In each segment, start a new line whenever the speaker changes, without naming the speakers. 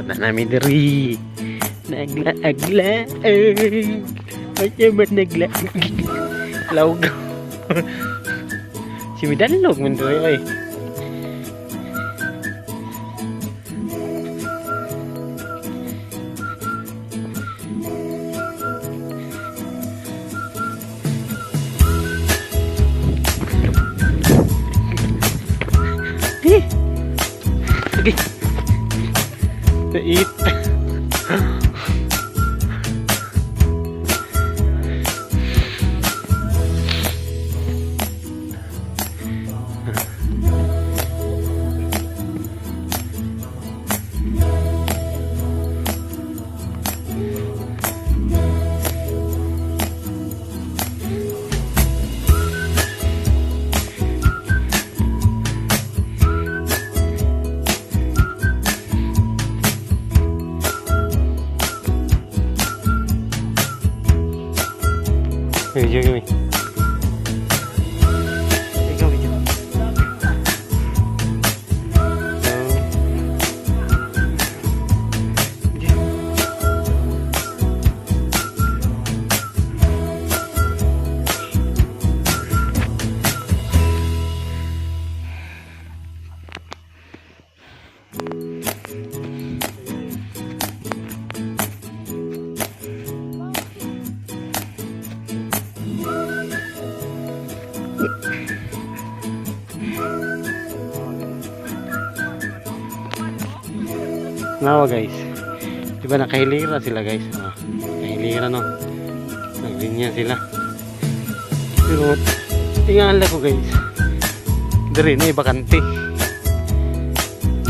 na namin diri. Naglaag-laag. Ay, ba't naglaag? Laog. Si Midalog man diri ay. Okay. To eat. Video kami. Ikaw video. Nawa guys, diba nakahilira sila guys, nakahilira no, naglinya sila. Pero tingnan lang ko guys, dari na ibakante,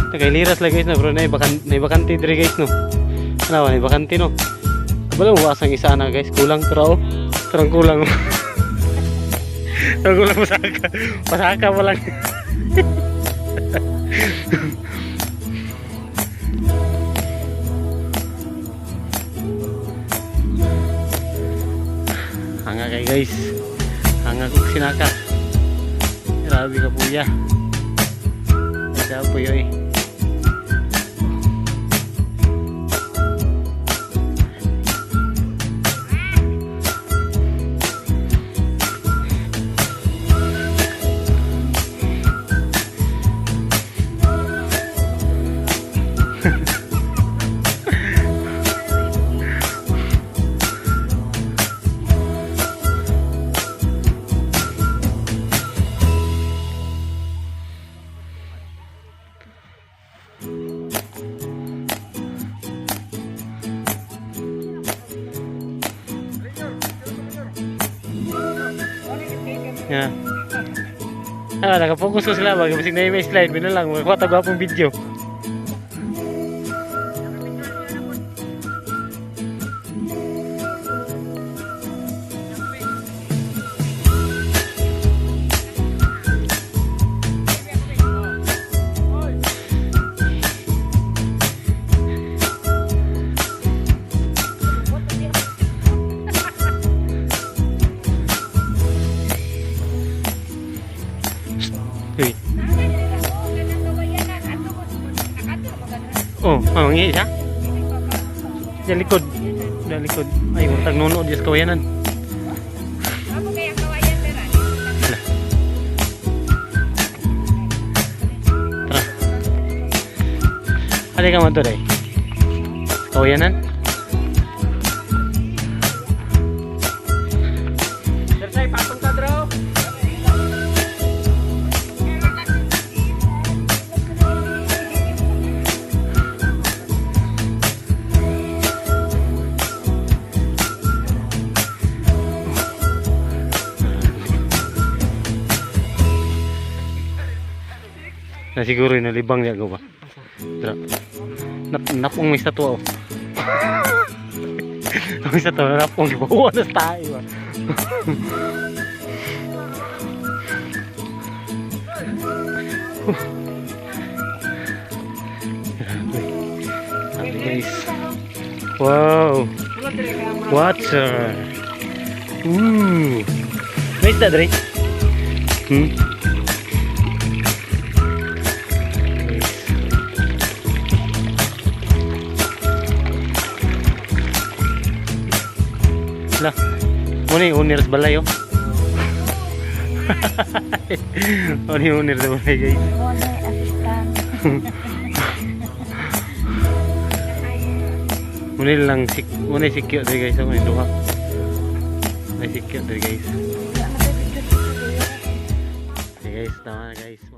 nakahilira sila guys na bro, na ibakante dari guys no, nawa na ibakante no, wala mo wasang isa na guys, kulang pero terang kulang. Terang kulang pasaka mo lang. Hanga kayo guys, hanga kong sinaka, grabe ka puya, nagka puyo eh. Yeah. Nakapokus ko sila baga bisig na yung slide, binalang magkuha tago akong video. Oh, mangi siya. Diyan likod. Diyan likod. Ay, murtag nuno diyan sa kawayanan.
Amo kaya kawayan beran.
Tara. Ada ka man to day. Kawayanan. Tersay patong ka bro. Na siguro nalibang niya ko ba? Napong may statwa oh. May statwa napong ibawa na tayo ba? Grabe guys. Wow. Water. May isda dre? Lah. Muna yung owners balay oh. Muna yung owners sa balay guys.
Muna assistant.
Muna lang muna sikyo diri guys. Muna duha. May sikyo diri guys.
Wala na tayo video dito.
Okay guys, tama na guys.